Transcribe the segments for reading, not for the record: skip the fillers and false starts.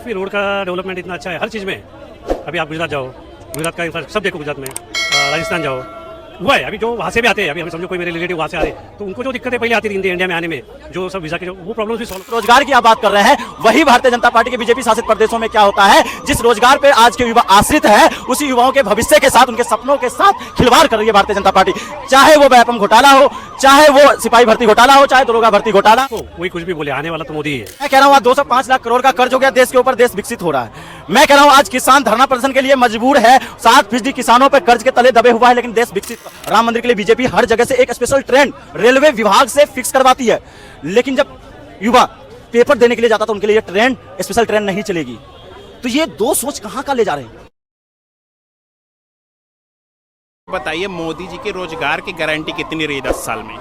फिर रोड का डेवलपमेंट इतना अच्छा है हर चीज़ में। अभी आप गुजरात जाओ, गुजरात का इंफ्रास्ट्रक्चर सब देखो, गुजरात में राजस्थान जाओ, हुआ है। अभी जो वहाँ से भी आते हैं, अभी हमें समझो कोई मेरे रिलेटिव वहाँ से आ रहे, तो उनको जो दिक्कतें पहले आती थी इंडिया में आने में, जो सब वीज़ा के जो वो प्रॉब्लम्स भी सॉल्व। रोजगार की आप बात कर रहे हैं, वही भारतीय जनता पार्टी के बीजेपी शासित प्रदेशों में क्या होता है, जिस रोजगार पे आज के युवा आश्रित है, उसी युवाओं के भविष्य के साथ, उनके सपनों के साथ खिलवाड़ कर रही है भारतीय जनता पार्टी। चाहे वो व्यापम घोटाला हो, चाहे वो सिपाही भर्ती घोटाला हो, चाहे दरोगा भर्ती घोटाला हो। कोई कुछ भी बोले, आने वाला तो मोदी ही है। मैं कह रहा हूँ आज 205 लाख करोड़ का कर्ज हो गया देश के ऊपर, देश विकसित हो रहा है। मैं कह रहा हूँ आज किसान धरना प्रदर्शन के लिए मजबूर है, 7% किसानों पर कर्ज के तले दबे हुआ है, लेकिन देश विकसित। राम मंदिर के लिए बीजेपी हर जगह से एक स्पेशल ट्रेन रेलवे विभाग से फिक्स करवाती है, लेकिन जब युवा पेपर देने के लिए जाता तो उनके लिए ट्रेन स्पेशल ट्रेन नहीं चलेगी। तो ये दो सोच कहां का ले जा रहे हैं? बताइए, मोदी जी की रोजगार की गारंटी कितनी रही 10 साल में?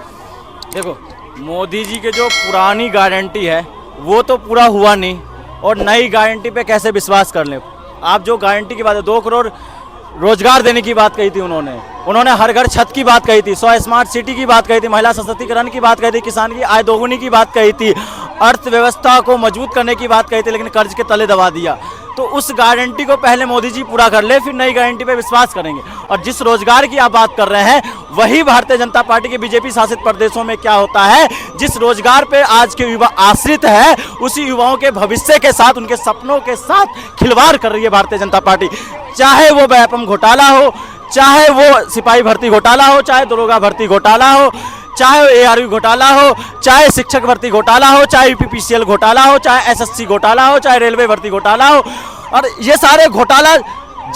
देखो, मोदी जी के जो पुरानी गारंटी है वो तो पूरा हुआ नहीं, और नई गारंटी पे कैसे विश्वास कर लें। आप जो गारंटी की बात है, 2 करोड़ रोजगार देने की बात कही थी उन्होंने हर घर छत की बात कही थी, 100 स्मार्ट सिटी की बात कही थी, महिला सशक्तिकरण की बात कही थी, किसान की आय दोगुनी की बात कही थी, अर्थव्यवस्था को मजबूत करने की बात कही थी, लेकिन कर्ज के तले दबा दिया। तो उस गारंटी को पहले मोदी जी पूरा कर ले, फिर नई गारंटी पे विश्वास करेंगे। और जिस रोजगार की आप बात कर रहे हैं, वही भारतीय जनता पार्टी के बीजेपी शासित प्रदेशों में क्या होता है, जिस रोजगार पे आज के युवा आश्रित है, उसी युवाओं के भविष्य के साथ, उनके सपनों के साथ खिलवाड़ कर रही है भारतीय जनता पार्टी। चाहे वो व्यापम घोटाला हो, चाहे वो सिपाही भर्ती घोटाला हो, चाहे दरोगा भर्ती घोटाला हो, चाहे ARV घोटाला हो, चाहे शिक्षक भर्ती घोटाला हो, चाहे UPPCL घोटाला हो, चाहे SSC घोटाला हो, चाहे रेलवे भर्ती घोटाला हो। और ये सारे घोटाला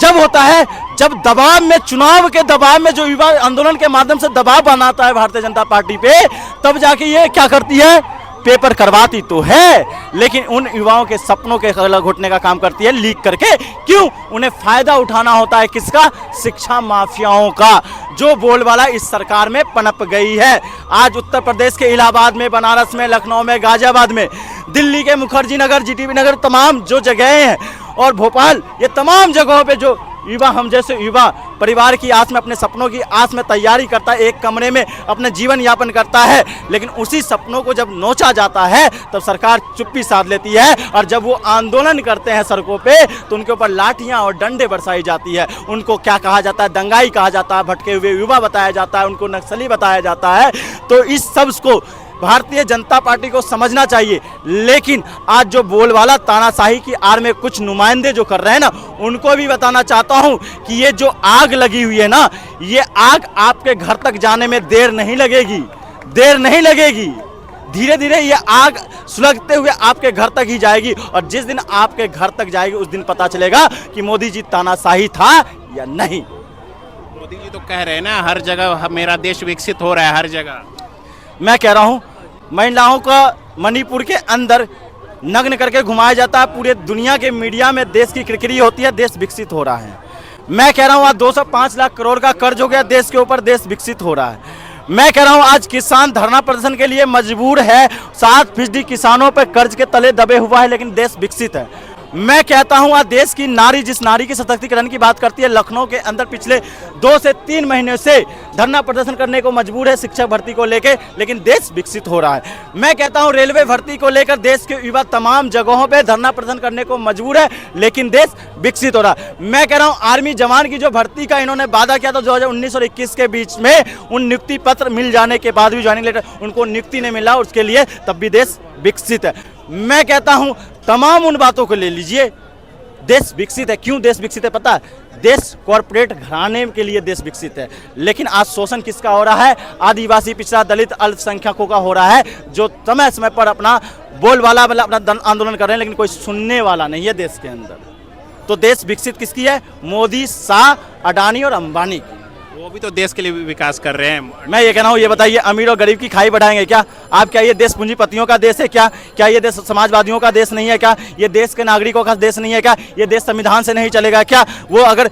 जब होता है, जब दबाव में, चुनाव के दबाव में जो युवा आंदोलन के माध्यम से दबाव बनाता है भारतीय जनता पार्टी पे, तब जाके ये क्या करती है, पेपर करवाती तो है, लेकिन उन युवाओं के सपनों के गला घोटने का काम करती है लीक करके। क्यों? उन्हें फायदा उठाना होता है किसका? शिक्षा माफियाओं का, जो बोलबाला इस सरकार में पनप गई है। आज उत्तर प्रदेश के इलाहाबाद में, बनारस में, लखनऊ में, गाजियाबाद में, दिल्ली के मुखर्जी नगर, GTB नगर, तमाम जो जगहें हैं, और भोपाल, ये तमाम जगहों पे जो युवा, हम जैसे युवा परिवार की आस में, अपने सपनों की आस में तैयारी करता है, एक कमरे में अपने जीवन यापन करता है, लेकिन उसी सपनों को जब नोचा जाता है तब सरकार चुप्पी साध लेती है। और जब वो आंदोलन करते हैं सड़कों पे तो उनके ऊपर लाठियां और डंडे बरसाई जाती है। उनको क्या कहा जाता है? दंगाई कहा जाता है, भटके हुए युवा बताया जाता है, उनको नक्सली बताया जाता है। तो इस सब को भारतीय जनता पार्टी को समझना चाहिए। लेकिन आज जो बोलबाला तानाशाही की आड़ में कुछ नुमाइंदे जो कर रहे हैं ना, उनको भी बताना चाहता हूं कि ये जो आग लगी हुई है ना, ये आग आपके घर तक जाने में देर नहीं लगेगी, देर नहीं लगेगी। धीरे धीरे ये आग सुलगते हुए आपके घर तक ही जाएगी, और जिस दिन आपके घर तक जाएगी उस दिन पता चलेगा कि मोदी जी तानाशाही था या नहीं। मोदी जी तो कह रहे हैं ना, हर जगह मेरा देश विकसित हो रहा है, हर जगह। मैं कह रहा हूं, महिलाओं का मणिपुर के अंदर नग्न करके घुमाया जाता है, पूरे दुनिया के मीडिया में देश की किरकिरी होती है, देश विकसित हो रहा है। मैं कह रहा हूं आज 205 लाख करोड़ का कर्ज हो गया देश के ऊपर, देश विकसित हो रहा है। मैं कह रहा हूं आज किसान धरना प्रदर्शन के लिए मजबूर है, 7% किसानों पर कर्ज के तले दबे हुआ है, लेकिन देश विकसित है। मैं कहता हूं आज देश की नारी, जिस नारी की सशक्तिकरण की बात करती है, लखनऊ के अंदर पिछले 2 से 3 महीने से धरना प्रदर्शन करने को मजबूर है शिक्षक भर्ती को लेकर, लेकिन देश विकसित हो रहा है। मैं कहता हूं रेलवे भर्ती को लेकर देश के युवा तमाम जगहों पे धरना प्रदर्शन करने को मजबूर है, लेकिन देश विकसित हो रहा है। मैं कह रहा हूं आर्मी जवान की जो भर्ती का इन्होंने वादा किया था 2019 और 21 के बीच में, उन नियुक्ति पत्र मिल जाने के बाद भी, ज्वाइनिंग लेटर, उनको नियुक्ति नहीं मिला, उसके लिए तब भी देश विकसित है। मैं कहता हूं तमाम उन बातों को ले लीजिए, देश विकसित है। क्यों देश विकसित है पता है? देश कॉरपोरेट घराने के लिए देश विकसित है, लेकिन आज शोषण किसका हो रहा है? आदिवासी, पिछड़ा, दलित, अल्पसंख्यकों का हो रहा है, जो समय समय पर अपना बोलबाला अपना आंदोलन कर रहे हैं, लेकिन कोई सुनने वाला नहीं है देश के अंदर। तो देश विकसित किसकी है? मोदी, शाह, अडानी और अंबानी की। वो भी तो देश के लिए विकास कर रहे हैं। मैं ये कह रहा हूँ, ये बताइए, अमीर और गरीब की खाई बढ़ाएंगे क्या आप? क्या ये देश पूंजीपतियों का देश है क्या? क्या ये देश समाजवादियों का देश नहीं है क्या? ये देश के नागरिकों का देश नहीं है क्या? ये देश संविधान से नहीं चलेगा क्या? वो अगर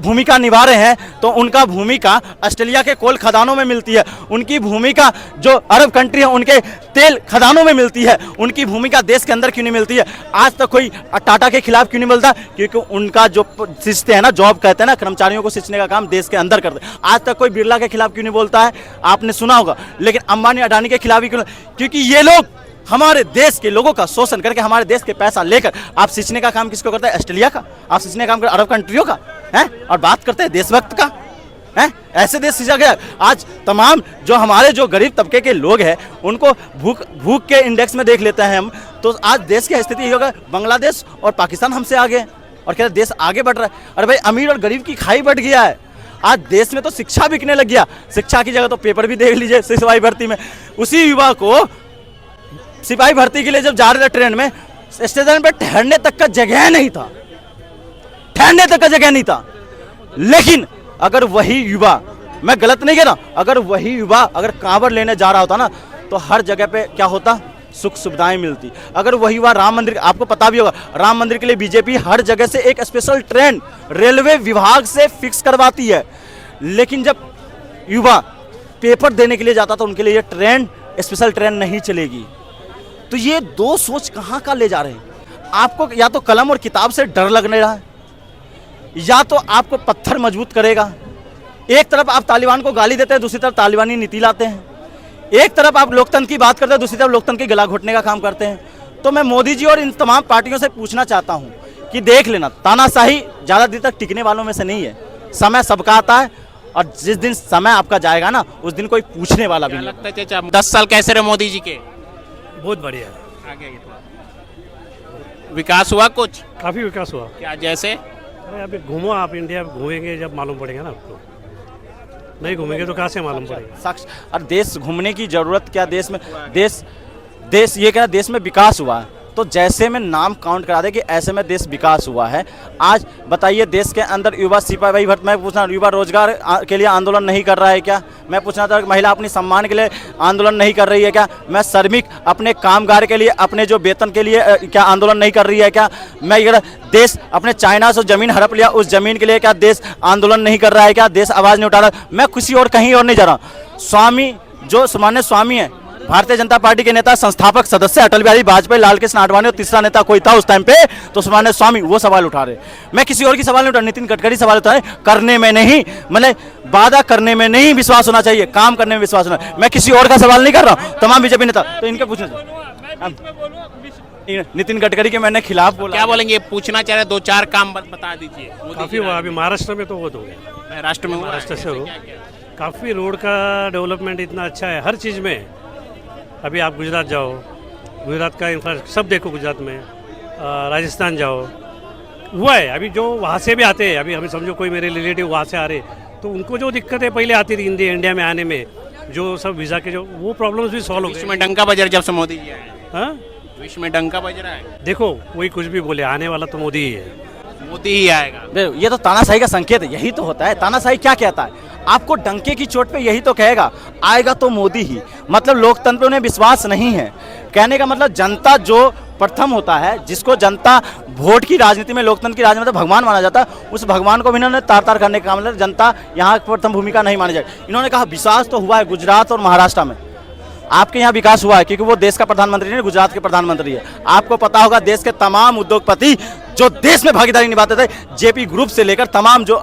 भूमिका निभा रहे हैं तो उनका भूमिका ऑस्ट्रेलिया के कोल खदानों में मिलती है, उनकी भूमिका जो अरब कंट्री है उनके तेल खदानों में मिलती है, उनकी भूमिका देश के अंदर क्यों नहीं मिलती है? आज तक कोई टाटा के खिलाफ क्यों नहीं बोलता? क्योंकि उनका जो सिंचते हैं ना, जॉब कहते हैं ना, कर्मचारियों को सिंचने का काम देश के अंदर करते हैं। आज तक कोई बिरला के खिलाफ क्यों नहीं बोलता है? आपने सुना होगा। लेकिन अंबानी, अडानी के खिलाफ ही क्यों? क्योंकि ये लोग हमारे देश के लोगों का शोषण करके हमारे देश के पैसा लेकर आप सींचने का काम किसको करते हैं? ऑस्ट्रेलिया का। आप सींचने का काम करते अरब कंट्रियों का है, और बात करते हैं देशभक्त का है। ऐसे देश सींचा गया। आज तमाम जो हमारे जो गरीब तबके के लोग हैं उनको भूख के इंडेक्स में देख लेते हैं हम, तो आज देश की स्थिति ये होगा, बांग्लादेश और पाकिस्तान हमसे आगे हैं और कहते देश आगे बढ़ रहा है। अरे भाई, अमीर और गरीब की खाई बढ़ गया है। आज देश में तो शिक्षा बिकने लग गया। शिक्षा की जगह तो पेपर भी देख लीजिए सिपाही भर्ती में। उसी युवा को सिपाही भर्ती के लिए जब जा रहे थे ट्रेन में, स्टेशन पे ठहरने तक का जगह नहीं था, ठहरने तक का जगह नहीं था। लेकिन अगर वही युवा, मैं गलत नहीं कह रहा, अगर वही युवा अगर कांवड़ लेने जा रहा होता ना, तो हर जगह पे क्या होता, सुख सुविधाएं मिलती। अगर वही युवा राम मंदिर, आपको पता भी होगा, राम मंदिर के लिए बीजेपी हर जगह से एक स्पेशल ट्रेन रेलवे विभाग से फिक्स करवाती है। लेकिन जब युवा पेपर देने के लिए जाता तो उनके लिए ये ट्रेन, स्पेशल ट्रेन नहीं चलेगी। तो ये दो सोच कहाँ का ले जा रहे हैं आपको? या तो कलम और किताब से डर लगने रहा है, या तो आपको पत्थर मजबूत करेगा। एक तरफ आप तालिबान को गाली देते हैं, दूसरी तरफ तालिबानी नीति लाते हैं। एक तरफ आप लोकतंत्र की बात करते हैं, दूसरी तरफ लोकतंत्र की गला घोटने का काम करते हैं। तो मैं मोदी जी और इन तमाम पार्टियों से पूछना चाहता हूं कि देख लेना, तानाशाही ज़्यादा देर तक टिकने वालों में से नहीं है। समय सबका आता है, और जिस दिन समय आपका जाएगा ना, उस दिन कोई पूछने वाला भी नहीं। लगता है चाचा 10 साल कैसे रहे मोदी जी के? बहुत बढ़िया, आगे विकास हुआ कुछ? काफ़ी विकास हुआ। क्या जैसे? अरे अभी घूमो आप, इंडिया घूमेंगे जब मालूम पड़ेगा ना आपको, नहीं घूमेंगे तो कहाँ से मालूम पड़ेगा। साक्ष और देश घूमने की जरूरत क्या? देश में देश ये कह रहा देश में विकास हुआ है, तो जैसे में नाम काउंट करा दे कि ऐसे में देश विकास हुआ है। आज बताइए, देश के अंदर युवा सिपाही भर्ती, मैं पूछना, युवा रोजगार के लिए आंदोलन नहीं कर रहा है क्या? मैं पूछना था, महिला अपनी सम्मान के लिए आंदोलन नहीं कर रही है क्या? मैं श्रमिक अपने कामगार के लिए, अपने जो वेतन के लिए क्या आंदोलन नहीं कर रही है क्या? मैं ये देश अपने चाइना से जमीन हड़प लिया, उस जमीन के लिए क्या देश आंदोलन नहीं कर रहा है क्या? देश आवाज़ नहीं उठा रहा? मैं किसी और कहीं और नहीं जा रहा। स्वामी, जो सामान्य स्वामी है, भारतीय जनता पार्टी के नेता, संस्थापक सदस्य अटल बिहारी वाजपेयी, लाल कृष्ण आडवाणी, और तीसरा नेता कोई था उस टाइम पे तो सामान्य स्वामी, वो सवाल उठा रहे। मैं किसी और की सवाल नहीं उठा, नितिन गडकरी सवाल उठा रहे। करने में नहीं, मतलब वादा करने में नहीं विश्वास होना चाहिए, काम करने में विश्वास होना। मैं किसी और का सवाल नहीं कर रहा हूँ, तमाम बीजेपी नेता। तो इनके पूछना, नितिन गडकरी के मैंने खिलाफ बोला। क्या बोलेंगे? पूछना चाह रहे, 2-4 काम बता दीजिए। काफ़ी हुआ। अभी महाराष्ट्र में तो बहुत हो गया, महाराष्ट्र में? महाराष्ट्र से हो, काफ़ी रोड का डेवलपमेंट इतना अच्छा है हर चीज़ में। अभी आप गुजरात जाओ, गुजरात का इंफ्रास्ट्रक्चर सब देखो गुजरात में। राजस्थान जाओ, हुआ है। अभी जो वहाँ से भी आते हैं, अभी हमें समझो कोई मेरे रिलेटिव वहाँ से आ रहे, तो उनको जो दिक्कतें पहले आती थी इंडिया में आने में, जो सब वीज़ा के जो वो प्रॉब्लम्स भी सॉल्व हो गए। विश्व में डंका बज रहा है जब से मोदी जी आए। हाँ, विश्व में डंका बज रहा है। देखो कोई कुछ भी बोले, आने वाला तो मोदी ही है, मोदी ही आएगा। ये तो तानाशाही का संकेत है, यही तो होता है। तानाशाही क्या कहता है? आपको डंके की चोट पे यही तो कहेगा, आएगा तो मोदी ही। मतलब लोकतंत्र पे उन्हें विश्वास नहीं है। कहने का मतलब जनता जो प्रथम होता है, जिसको जनता वोट की राजनीति में, लोकतंत्र की राजनीति में भगवान माना जाता है, उस भगवान को भी इन्होंने तार करने का मतलब जनता यहाँ प्रथम भूमिका नहीं मानी जाएगी। इन्होंने कहा विकास तो हुआ है गुजरात और महाराष्ट्र में। आपके यहाँ विकास हुआ है क्योंकि वो देश का प्रधानमंत्री नहीं, गुजरात के प्रधानमंत्री है। आपको पता होगा देश के तमाम उद्योगपति जो देश में भागीदारी निभाते थे, जेपी ग्रुप से लेकर तमाम जो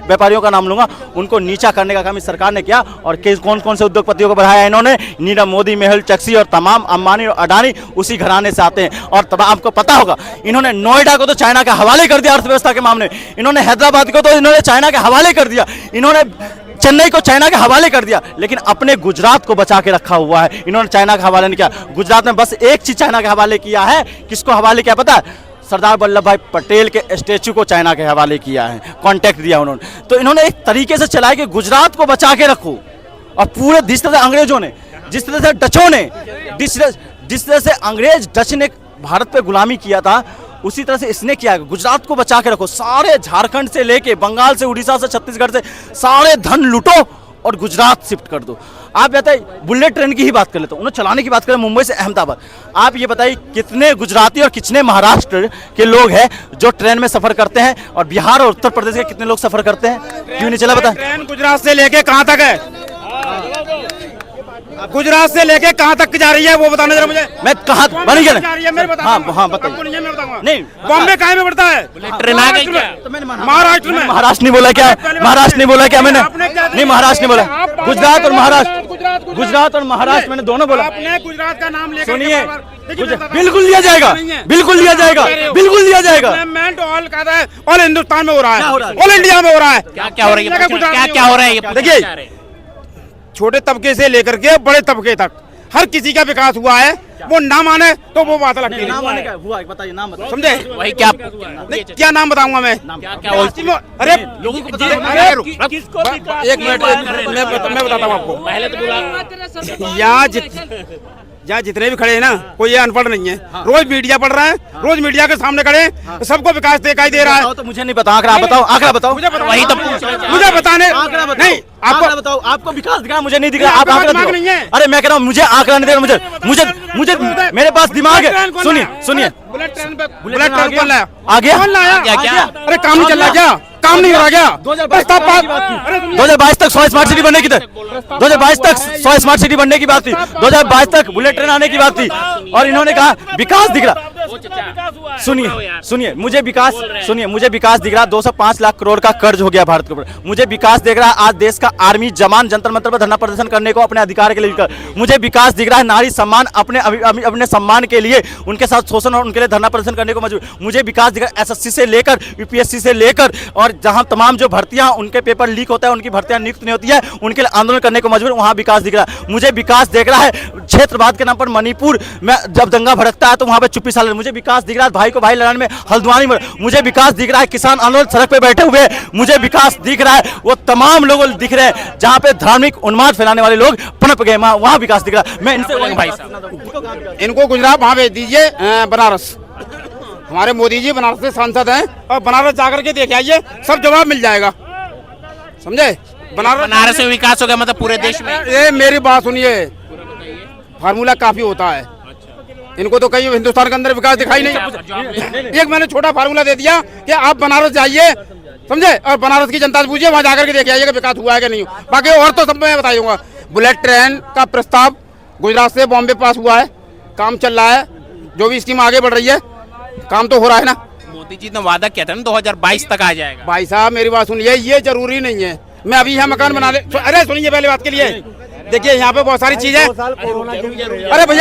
व्यापारियों का नाम लूंगा, उनको नीचा करने का काम इस सरकार ने किया। और कौन कौन से उद्योगपतियों को बढ़ाया इन्होंने? नीरव मोदी, मेहुल चोकसी और तमाम अंबानी और अडानी उसी घराने से आते हैं। और तब आपको पता होगा इन्होंने नोएडा को तो चाइना के हवाले कर दिया अर्थव्यवस्था के मामले, इन्होंने हैदराबाद को तो इन्होंने चाइना के हवाले कर दिया, इन्होंने चेन्नई को चाइना के हवाले कर दिया, लेकिन अपने गुजरात को बचा के रखा हुआ है। इन्होंने चाइना के हवाले नहीं किया। गुजरात में बस एक चीज चाइना के हवाले किया है। किसको हवाले किया पता है? सरदार वल्लभ भाई पटेल के स्टेचू को चाइना के हवाले किया है, कॉन्टेक्ट दिया उन्होंने। तो इन्होंने एक तरीके से चलाया कि गुजरात को बचा के रखो। और पूरे जिस तरह से अंग्रेजों ने, जिस तरह से डचों ने, जिस तरह से अंग्रेज डच ने भारत पे गुलामी किया था, उसी तरह से इसने किया। गुजरात को बचा के रखो, सारे झारखंड से लेके बंगाल से, उड़ीसा से, छत्तीसगढ़ से सारे धन लूटो और गुजरात शिफ्ट कर दो। आप बताइए, बुलेट ट्रेन की ही बात कर लेते हैं, उन्हें चलाने की बात करें मुंबई से अहमदाबाद। आप ये बताइए कितने गुजराती और कितने महाराष्ट्र के लोग हैं जो ट्रेन में सफर करते हैं, और बिहार और उत्तर प्रदेश के कितने लोग सफर करते हैं? क्यों नहीं चला? बताएं। ट्रेन गुजरात से लेके कहाँ तक है? गुजरात से लेके कहाँ तक जा रही है वो बताना जरा मुझे। मैं कहाँ बनी जा रही है मेरे बता। हाँ बताइए। आपको नहीं है, मैं बताऊंगा। नहीं, बॉम्बे कहाँ में पड़ता है? ट्रेन आ गई क्या? महाराष्ट्र में। महाराष्ट्र नहीं बोला क्या? महाराष्ट्र नहीं बोला क्या मैंने? नहीं, महाराष्ट्र नहीं बोला। गुजरात और महाराष्ट्र, गुजरात और महाराष्ट्र मैंने दोनों बोला। आपने गुजरात का नाम लेकर सुनिए, बिल्कुल लिया जाएगा, बिल्कुल लिया जाएगा, बिल्कुल लिया जाएगा। ऑल कहता है ऑल हिंदुस्तान में हो रहा है, हो रहा है? ऑल इंडिया में हो रहा है। क्या हो रहा है, क्या हो रहा है ये देखिए, छोटे तबके से लेकर के बड़े तबके तक हर किसी का विकास हुआ है। वो ना माने तो वो बात लगती नाम है, आने का हुआ है, बताइए नाम बताइए। समझे? वही क्या नहीं, क्या नाम बताऊंगा मैं? क्या बोलती अरे लोगों को जी, बताना अरे एक मिनट मैं बताता हूँ आपको। पहले तो बुला यहाँ जितने भी खड़े हैं ना, कोई ये अनपढ़ नहीं है। रोज मीडिया पढ़ रहा है, रोज मीडिया के सामने खड़े हैं, सबको विकास दिखाई दे रहा है। बताओ तो मुझे नहीं पता, आंकड़ा बताओ, आंकड़ा बताओ। वही तो पूछ रहे थे। मुझे बताने आंकड़ा बताओ, नहीं, आंकड़ा आपको बताओ। आपको विकास दिख रहा है, मुझे नहीं दिख रहा। आप आपके आंकड़ा पास दिमाग दिखाओ। नहीं है। अरे मैं कह रहा हूँ मुझे आंकड़ा नहीं दे रहा। मुझे मेरे पास दिमाग है। सुनिए सुनिए, बुलेट ट्रेन कौन लाया? आ गया? कौन लाया? क्या? अरे काम नहीं चल रहा क्या? काम नहीं हो रहा क्या? 2022 तक 100 स्मार्ट सिटी बनने की 2022 तक 100 स्मार्ट सिटी बनने की बात थी। 2022 तक बुलेट ट्रेन आने की बात थी, और इन्होंने कहा विकास दिख रहा। सुनिए मुझे विकास दिख रहा। 205 लाख करोड़ का कर्ज हो गया भारत के ऊपर। मुझे विकास दिख रहा है आज देश का आर्मी जवान जंतर मंतर पर धरना प्रदर्शन करने को अपने अधिकार के लिए मुझे विकास दिख रहा है नारी सम्मान अपने सम्मान के लिए उनके साथ शोषण और उनके लिए धरना प्रदर्शन करने को मजबूर। मुझे विकास दिख रहा है एसएससी से लेकर यूपीएससी से लेकर, और जहां तमाम जो भर्तियां उनके पेपर लीक होता है, उनकी भर्तियां नियुक्त नहीं होती है, उनके लिए आंदोलन करने को मजबूर, वहां विकास दिख रहा है। मुझे विकास दिख रहा है क्षेत्रवाद के नाम पर मणिपुर में जब दंगा भड़कता है तो वहां पे चुप्पी साल। मुझे विकास दिख रहा है भाई को भाई लड़ाने में हल्द्वानी में। मुझे विकास दिख रहा है किसान आंदोलन सड़क पे बैठे हुए। मुझे विकास दिख रहा है वो तमाम लोग दिख रहे हैं जहां पे धार्मिक उन्माद फैलाने वाले लोग पनप गए, वहां विकास दिख रहा है। मैं इनसे भाई साहब इनको गुजरात वहाँ भेज दीजिए, बनारस। हमारे मोदी जी बनारस से सांसद हैं, और बनारस जाकर के देख आइए, सब जवाब मिल जाएगा। समझे? बनारस में विकास हो गया मतलब पूरे देश में। ये मेरी बात सुनिए, फार्मूला काफी होता है। इनको तो कहीं हिंदुस्तान के अंदर विकास दिखाई नहीं। एक मैंने छोटा फार्मूला दे दिया कि आप बनारस जाइए, समझे, और बनारस की जनता से पूछिए, वहां जाकर के देख आइए कि विकास हुआ है कि नहीं। बाकी और तो सब मैं बता दूंगा। बुलेट ट्रेन का प्रस्ताव गुजरात से बॉम्बे पास हुआ है, काम चल रहा है, जो भी स्कीम आगे बढ़ रही है, काम तो हो रहा है ना। मोदी जी ने वादा किया था ना 2022 तक आ जाएगा। भाई साहब मेरी बात सुनिए, ये जरूरी नहीं है मैं अभी यहाँ मकान बना ले। अरे सुनिए पहले बात के लिए, देखिए यहाँ पे बहुत सारी चीजें, अरे भैया